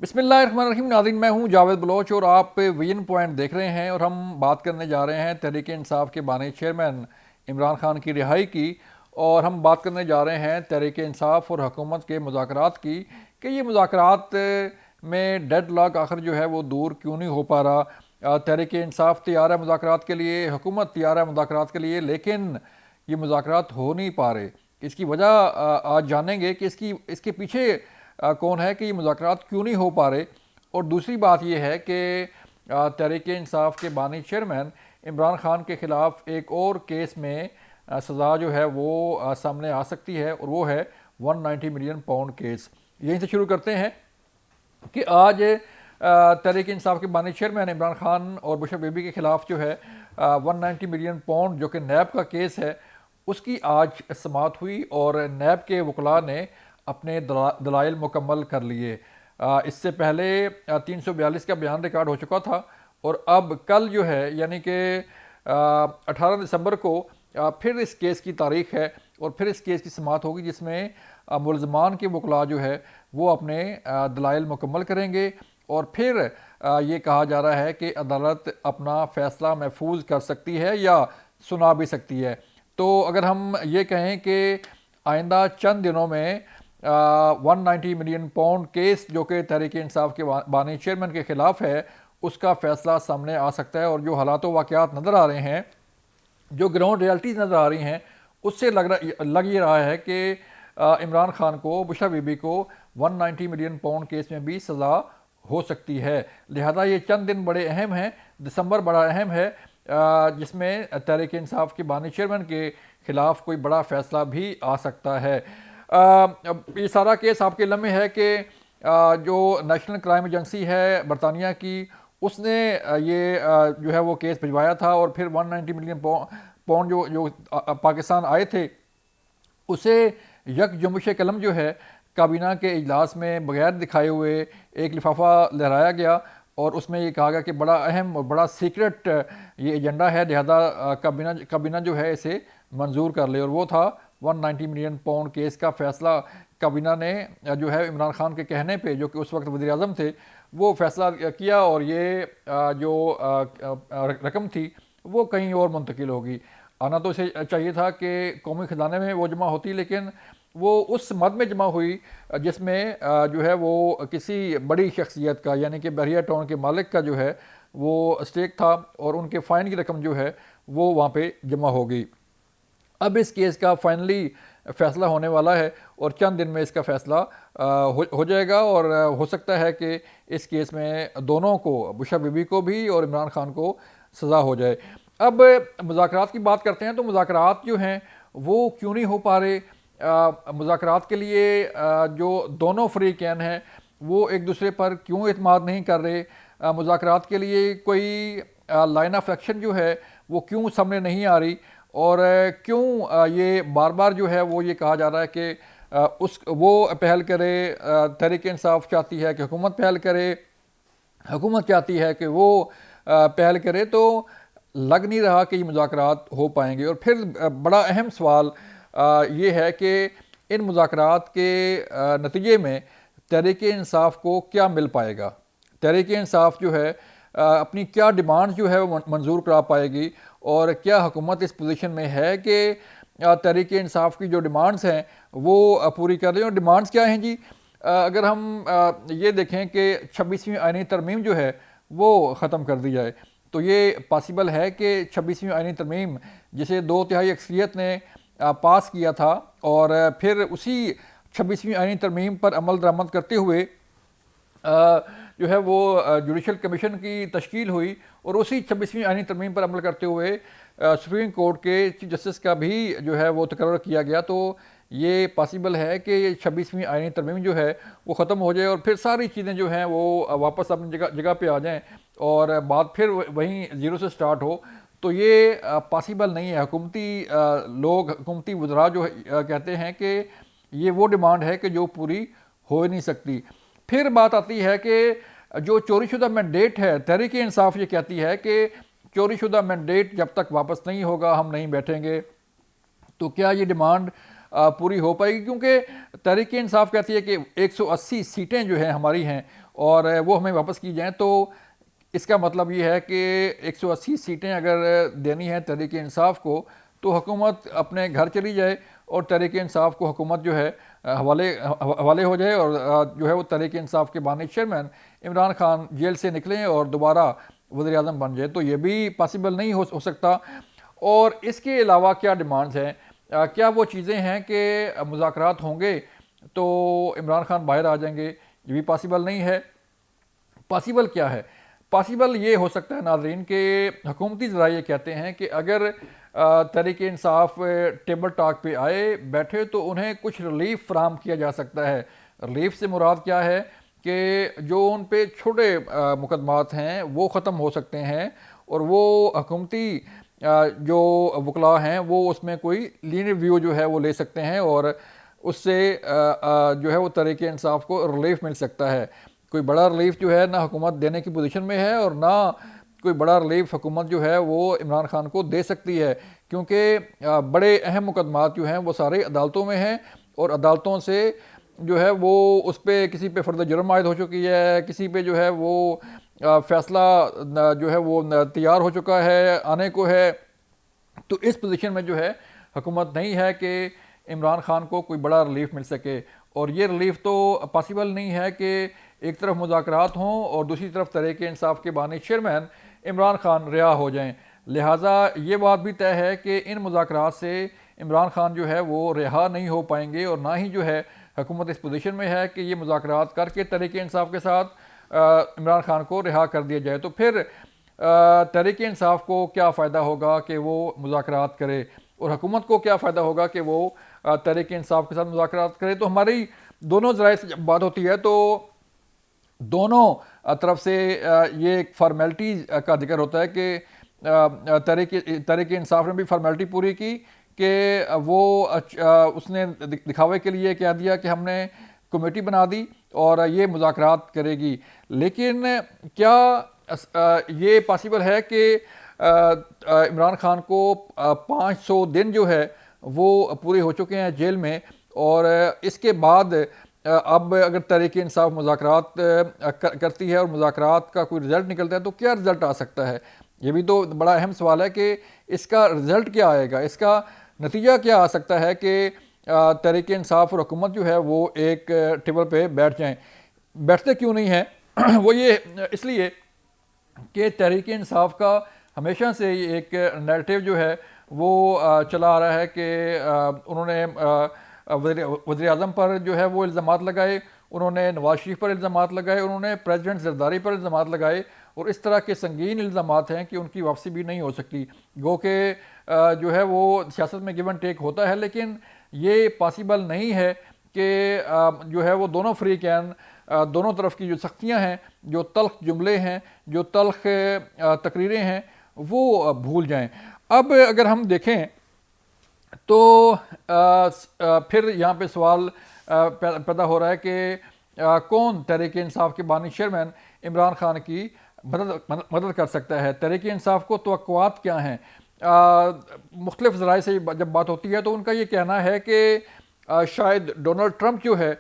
بسم اللہ الرحمن الرحیم ناظرین، میں ہوں جاوید بلوچ اور آپ ویژن پوائنٹ دیکھ رہے ہیں، اور ہم بات کرنے جا رہے ہیں تحریک انصاف کے بانی چیئرمین عمران خان کی رہائی کی، اور ہم بات کرنے جا رہے ہیں تحریک انصاف اور حکومت کے مذاکرات کی کہ یہ مذاکرات میں ڈیڈ لاک آخر جو ہے وہ دور کیوں نہیں ہو پا رہا۔ تحریک انصاف تیار ہے مذاکرات کے لیے، حکومت تیار ہے مذاکرات کے لیے، لیکن یہ مذاکرات ہو نہیں پا رہے۔ اس کی وجہ آج جانیں گے کہ اس کے پیچھے کون ہے کہ یہ مذاکرات کیوں نہیں ہو پا رہے۔ اور دوسری بات یہ ہے کہ تحریک انصاف کے بانی چیئرمین عمران خان کے خلاف ایک اور کیس میں سزا جو ہے وہ سامنے آ سکتی ہے، اور وہ ہے 190 ملین پاؤنڈ کیس۔ یہیں سے شروع کرتے ہیں کہ آج تحریک انصاف کے بانی چیئرمین عمران خان اور بشر بی بی کے خلاف جو ہے 190 ملین پاؤنڈ جو کہ نیب کا کیس ہے، اس کی آج سماعت ہوئی، اور نیب کے وکلاء نے اپنے دلائل مکمل کر لیے۔ اس سے پہلے 342 کا بیان ریکارڈ ہو چکا تھا، اور اب کل جو ہے یعنی کہ 18 دسمبر کو پھر اس کیس کی تاریخ ہے، اور پھر اس کیس کی سماعت ہوگی جس میں ملزمان کے وکلاء جو ہے وہ اپنے دلائل مکمل کریں گے، اور پھر یہ کہا جا رہا ہے کہ عدالت اپنا فیصلہ محفوظ کر سکتی ہے یا سنا بھی سکتی ہے۔ تو اگر ہم یہ کہیں کہ آئندہ چند دنوں میں 190 ملین پاؤنڈ کیس جو کہ تحریک انصاف کے بانی چیئرمین کے خلاف ہے، اس کا فیصلہ سامنے آ سکتا ہے، اور جو حالات و واقعات نظر آ رہے ہیں، جو گراؤنڈ ریالٹیز نظر آ رہی ہیں، اس سے لگ یہ رہا ہے کہ عمران خان کو، بشرا بی بی کو 190 ملین پاؤنڈ کیس میں بھی سزا ہو سکتی ہے۔ لہذا یہ چند دن بڑے اہم ہیں، دسمبر بڑا اہم ہے، جس میں تحریک انصاف کے بانی چیئرمین کے خلاف کوئی بڑا فیصلہ بھی آ سکتا ہے۔ یہ سارا کیس آپ کے علم میں ہے کہ جو نیشنل کرائم ایجنسی ہے برطانیہ کی، اس نے یہ جو ہے وہ کیس بھجوایا تھا، اور پھر 190 ملین پاؤنڈ جو پاکستان آئے تھے، اسے یک جنبش قلم جو ہے کابینہ کے اجلاس میں بغیر دکھائے ہوئے ایک لفافہ لہرایا گیا، اور اس میں یہ کہا گیا کہ بڑا اہم اور بڑا سیکرٹ یہ ایجنڈا ہے، لہذا کابینہ جو ہے اسے منظور کر لے، اور وہ تھا 190 ملین پاؤنڈ کیس کا فیصلہ۔ کابینہ نے جو ہے عمران خان کے کہنے پہ، جو کہ اس وقت وزیر اعظم تھے، وہ فیصلہ کیا، اور یہ جو رقم تھی وہ کہیں اور منتقل ہوگی۔ آنا تو اسے چاہیے تھا کہ قومی خزانے میں وہ جمع ہوتی، لیکن وہ اس مد میں جمع ہوئی جس میں جو ہے وہ کسی بڑی شخصیت کا، یعنی کہ بحریہ ٹاؤن کے مالک کا جو ہے وہ اسٹیک تھا، اور ان کے فائن کی رقم جو ہے وہ وہاں پہ جمع ہو گئی۔ اب اس کیس کا فائنلی فیصلہ ہونے والا ہے، اور چند دن میں اس کا فیصلہ ہو جائے گا، اور ہو سکتا ہے کہ اس کیس میں دونوں کو، بشرا بی بی کو بھی اور عمران خان کو سزا ہو جائے۔ اب مذاکرات کی بات کرتے ہیں، تو مذاکرات جو ہیں وہ کیوں نہیں ہو پا رہے؟ مذاکرات کے لیے جو دونوں فریقین ہیں وہ ایک دوسرے پر کیوں اعتماد نہیں کر رہے؟ مذاکرات کے لیے کوئی لائن آف ایکشن جو ہے وہ کیوں سامنے نہیں آ رہی؟ اور کیوں یہ بار بار جو ہے وہ یہ کہا جا رہا ہے کہ وہ پہل کرے، تحریک انصاف چاہتی ہے کہ حکومت پہل کرے، حکومت چاہتی ہے کہ وہ پہل کرے، تو لگ نہیں رہا کہ یہ مذاکرات ہو پائیں گے۔ اور پھر بڑا اہم سوال یہ ہے کہ ان مذاکرات کے نتیجے میں تحریک انصاف کو کیا مل پائے گا؟ تحریک انصاف جو ہے اپنی کیا ڈیمانڈ جو ہے وہ منظور کرا پائے گی، اور کیا حکومت اس پوزیشن میں ہے کہ تحریک انصاف کی جو ڈیمانڈز ہیں وہ پوری کر رہے ہیں؟ اور ڈیمانڈز کیا ہیں جی؟ اگر ہم یہ دیکھیں کہ 26ویں آئینی ترمیم جو ہے وہ ختم کر دی جائے، تو یہ پاسبل ہے کہ 26ویں آئینی ترمیم جسے 2/3 اکثریت نے پاس کیا تھا، اور پھر اسی 26ویں آئینی ترمیم پر عمل درآمد کرتے ہوئے جو ہے وہ جوڈیشل کمیشن کی تشکیل ہوئی، اور اسی 26ویں آئینی ترمیم پر عمل کرتے ہوئے سپریم کورٹ کے چیف جسٹس کا بھی جو ہے وہ تقرر کیا گیا۔ تو یہ پاسبل ہے کہ یہ 26ویں آئینی ترمیم جو ہے وہ ختم ہو جائے، اور پھر ساری چیزیں جو ہیں وہ واپس اپنی جگہ پہ آ جائیں، اور بات پھر وہیں زیرو سے سٹارٹ ہو۔ تو یہ پاسبل نہیں ہے۔ حکومتی لوگ، حکومتی وزراء جو کہتے ہیں کہ یہ وہ ڈیمانڈ ہے کہ جو پوری ہو ہی نہیں سکتی۔ پھر بات آتی ہے کہ جو چوری شدہ مینڈیٹ ہے، تحریک انصاف یہ کہتی ہے کہ چوری شدہ مینڈیٹ جب تک واپس نہیں ہوگا ہم نہیں بیٹھیں گے۔ تو کیا یہ ڈیمانڈ پوری ہو پائے گی، کیونکہ تحریک انصاف کہتی ہے کہ 180 سیٹیں جو ہیں ہماری ہیں اور وہ ہمیں واپس کی جائیں، تو اس کا مطلب یہ ہے کہ 180 سیٹیں اگر دینی ہیں تحریک انصاف کو تو حکومت اپنے گھر چلی جائے اور تحریک انصاف کو حکومت جو ہے حوالے ہو جائے، اور جو ہے وہ تحریک انصاف کے بانی چیئرمین عمران خان جیل سے نکلیں اور دوبارہ وزیر اعظم بن جائے، تو یہ بھی پاسبل نہیں ہو سکتا۔ اور اس کے علاوہ کیا ڈیمانڈز ہیں، کیا وہ چیزیں ہیں کہ مذاکرات ہوں گے تو عمران خان باہر آ جائیں گے؟ یہ بھی پاسبل نہیں ہے۔ پاسبل کیا ہے؟ پاسبل یہ ہو سکتا ہے ناظرین کہ حکومتی ذرائع یہ کہتے ہیں کہ اگر تحریک انصاف ٹیبل ٹاک پہ آئے بیٹھے تو انہیں کچھ ریلیف فراہم کیا جا سکتا ہے۔ ریلیف سے مراد کیا ہے کہ جو ان پہ چھوٹے مقدمات ہیں وہ ختم ہو سکتے ہیں، اور وہ حکومتی جو وکلاء ہیں وہ اس میں کوئی لینئر ویو جو ہے وہ لے سکتے ہیں، اور اس سے جو ہے وہ تحریک انصاف کو ریلیف مل سکتا ہے۔ کوئی بڑا ریلیف جو ہے نہ حکومت دینے کی پوزیشن میں ہے، اور نہ کوئی بڑا ریلیف حکومت جو ہے وہ عمران خان کو دے سکتی ہے، کیونکہ بڑے اہم مقدمات جو ہیں وہ سارے عدالتوں میں ہیں، اور عدالتوں سے جو ہے وہ اس پہ کسی پہ فرد جرم عائد ہو چکی ہے، کسی پہ جو ہے وہ فیصلہ جو ہے وہ تیار ہو چکا ہے، آنے کو ہے۔ تو اس پوزیشن میں جو ہے حکومت نہیں ہے کہ عمران خان کو کوئی بڑا ریلیف مل سکے، اور یہ ریلیف تو پاسبل نہیں ہے کہ ایک طرف مذاکرات ہوں اور دوسری طرف تحریک انصاف کے بانی چیئرمین عمران خان رہا ہو جائیں۔ لہٰذا یہ بات بھی طے ہے کہ ان مذاکرات سے عمران خان جو ہے وہ رہا نہیں ہو پائیں گے، اور نہ ہی جو ہے حکومت اس پوزیشن میں ہے کہ یہ مذاکرات کر کے تحریک انصاف کے ساتھ عمران خان کو رہا کر دیا جائے۔ تو پھر تحریک انصاف کو کیا فائدہ ہوگا کہ وہ مذاکرات کرے، اور حکومت کو کیا فائدہ ہوگا کہ وہ تحریک انصاف کے ساتھ مذاکرات کرے؟ تو ہماری دونوں ذرائع سے جب بات ہوتی ہے تو دونوں طرف سے یہ ایک فارمیلٹی کا ذکر ہوتا ہے کہ تحریک انصاف نے بھی فارمیلٹی پوری کی کہ وہ اس نے دکھاوے کے لیے کہہ دیا کہ ہم نے کمیٹی بنا دی اور یہ مذاکرات کرے گی، لیکن کیا یہ پاسبل ہے کہ عمران خان کو 500 دن جو ہے وہ پورے ہو چکے ہیں جیل میں، اور اس کے بعد اب اگر تحریک انصاف مذاکرات کرتی ہے اور مذاکرات کا کوئی رزلٹ نکلتا ہے تو کیا رزلٹ آ سکتا ہے؟ یہ بھی تو بڑا اہم سوال ہے کہ اس کا رزلٹ کیا آئے گا، اس کا نتیجہ کیا آ سکتا ہے کہ تحریک انصاف اور حکومت جو ہے وہ ایک ٹیبل پہ بیٹھ جائیں۔ بیٹھتے کیوں نہیں ہیں؟ وہ یہ اس لیے کہ تحریک انصاف کا ہمیشہ سے ایک نیریٹو جو ہے وہ چلا آ رہا ہے کہ انہوں نے وزیر اعظم پر جو ہے وہ الزامات لگائے، انہوں نے نواز شریف پر الزامات لگائے، انہوں نے پریزیڈنٹ زرداری پر الزامات لگائے، اور اس طرح کے سنگین الزامات ہیں کہ ان کی واپسی بھی نہیں ہو سکتی۔ گو کہ جو ہے وہ سیاست میں گیو اینڈ ٹیک ہوتا ہے، لیکن یہ پاسبل نہیں ہے کہ جو ہے وہ دونوں فریقین دونوں طرف کی جو سختیاں ہیں، جو تلخ جملے ہیں، جو تلخ تقریریں ہیں، وہ بھول جائیں۔ اب اگر ہم دیکھیں تو پھر یہاں پہ سوال پیدا ہو رہا ہے کہ کون تحریک انصاف کے بانی چیئرمین عمران خان کی مدد کر سکتا ہے؟ تحریک انصاف کو توقعات کیا ہیں؟ مختلف ذرائع سے جب بات ہوتی ہے تو ان کا یہ کہنا ہے کہ شاید ڈونلڈ ٹرمپ جو ہے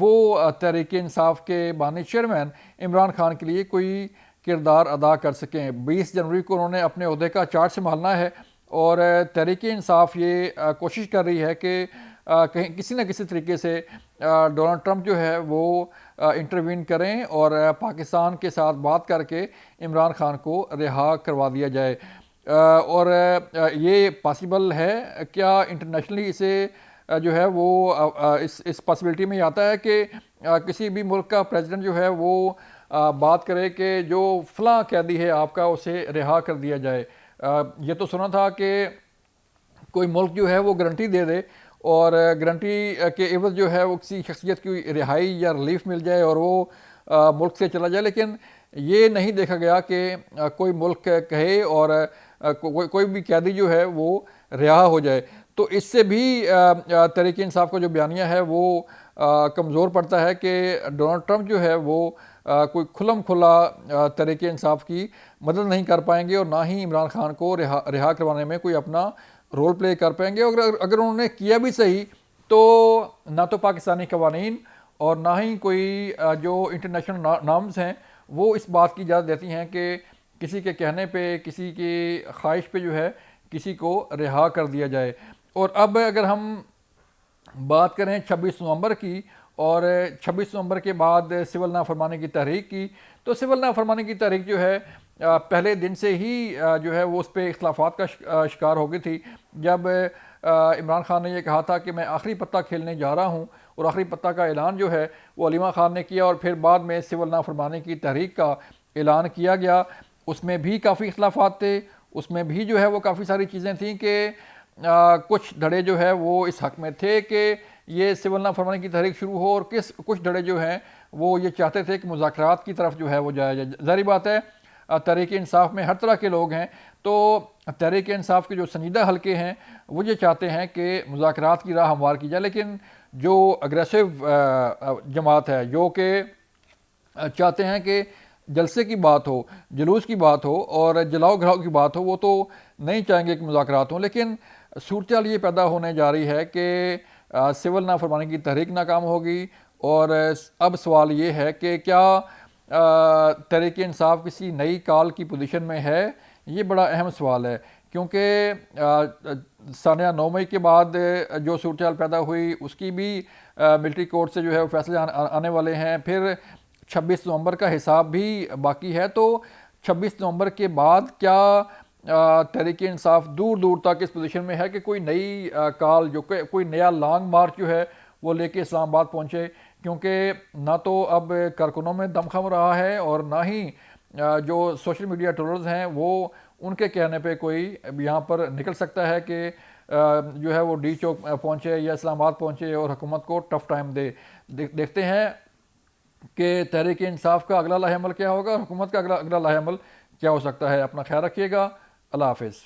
وہ تحریک انصاف کے بانی چیئرمین عمران خان کے لیے کوئی کردار ادا کر سکیں۔ 20 جنوری کو انہوں نے اپنے عہدے کا چارج سنبھالنا ہے، اور تحریک انصاف یہ کوشش کر رہی ہے کہ کہیں کسی نہ کسی طریقے سے ڈونلڈ ٹرمپ جو ہے وہ انٹروین کریں اور پاکستان کے ساتھ بات کر کے عمران خان کو رہا کروا دیا جائے۔ اور یہ پاسبل ہے کیا؟ انٹرنیشنلی اسے جو ہے وہ اس پاسبلٹی میں آتا ہے کہ کسی بھی ملک کا پریزیڈنٹ جو ہے وہ بات کرے کہ جو فلاں قیدی ہے آپ کا اسے رہا کر دیا جائے۔ یہ تو سنا تھا کہ کوئی ملک جو ہے وہ گارنٹی دے دے اور گارنٹی کے عوض جو ہے وہ کسی شخصیت کی رہائی یا ریلیف مل جائے اور وہ ملک سے چلا جائے، لیکن یہ نہیں دیکھا گیا کہ کوئی ملک کہے اور کوئی بھی قیدی جو ہے وہ رہا ہو جائے۔ تو اس سے بھی تحریک انصاف کا جو بیانیہ ہے وہ کمزور پڑتا ہے کہ ڈونلڈ ٹرمپ جو ہے وہ کوئی کھلم کھلا تحریک انصاف کی مدد نہیں کر پائیں گے، اور نہ ہی عمران خان کو رہا کروانے میں کوئی اپنا رول پلے کر پائیں گے۔ اگر انہوں نے کیا بھی صحیح تو نہ تو پاکستانی قوانین اور نہ ہی کوئی جو انٹرنیشنل نارمز ہیں وہ اس بات کی اجازت دیتی ہیں کہ کسی کے کہنے پہ، کسی کی خواہش پہ جو ہے کسی کو رہا کر دیا جائے۔ اور اب اگر ہم بات کریں 26 نومبر کی، اور 26 نومبر کے بعد سول نافرمانی کی تحریک کی، تو سول نافرمانی کی تحریک جو ہے پہلے دن سے ہی جو ہے وہ اس پہ اختلافات کا شکار ہو گئی تھی۔ جب عمران خان نے یہ کہا تھا کہ میں آخری پتہ کھیلنے جا رہا ہوں، اور آخری پتہ کا اعلان جو ہے وہ علیمہ خان نے کیا، اور پھر بعد میں سول نافرمانی کی تحریک کا اعلان کیا گیا، اس میں بھی کافی اختلافات تھے، اس میں بھی جو ہے وہ کافی ساری چیزیں تھیں کہ کچھ دھڑے جو ہے وہ اس حق میں تھے کہ یہ سول نافرمانی کی تحریک شروع ہو، اور کچھ دھڑے جو ہیں وہ یہ چاہتے تھے کہ مذاکرات کی طرف جو ہے وہ جایا جائے۔ ظاہری بات ہے تحریک انصاف میں ہر طرح کے لوگ ہیں، تو تحریک انصاف کے جو سنجیدہ حلقے ہیں وہ یہ چاہتے ہیں کہ مذاکرات کی راہ ہموار کی جائے، لیکن جو اگریسو جماعت ہے جو کہ چاہتے ہیں کہ جلسے کی بات ہو، جلوس کی بات ہو اور جلاؤ گھراؤ کی بات ہو، وہ تو نہیں چاہیں گے کہ مذاکرات ہوں۔ لیکن صورتحال یہ پیدا ہونے جا رہی ہے کہ سول نافرمانی کی تحریک ناکام ہوگی، اور اب سوال یہ ہے کہ کیا تحریک انصاف کسی نئی کال کی پوزیشن میں ہے؟ یہ بڑا اہم سوال ہے، کیونکہ سانحہ 9 مئی کے بعد جو صورتحال پیدا ہوئی اس کی بھی ملٹری کورٹ سے جو ہے وہ فیصلے آنے والے ہیں، پھر 26 نومبر کا حساب بھی باقی ہے۔ تو 26 نومبر کے بعد کیا تحریک انصاف دور دور تک اس پوزیشن میں ہے کہ کوئی نئی کال، جو کہ کوئی نیا لانگ مارچ جو ہے وہ لے کے اسلام آباد پہنچے؟ کیونکہ نہ تو اب کارکنوں میں دم خم رہا ہے، اور نہ ہی جو سوشل میڈیا ٹرولرز ہیں وہ ان کے کہنے پہ کوئی یہاں پر نکل سکتا ہے کہ جو ہے وہ ڈی چوک پہنچے یا اسلام آباد پہنچے اور حکومت کو ٹف ٹائم دے۔ دیکھتے ہیں کہ تحریک انصاف کا اگلا لاہ عمل کیا ہوگا، حکومت کا اگلا لاہ عمل کیا ہو سکتا ہے۔ اپنا خیال رکھیے گا، اللہ حافظ۔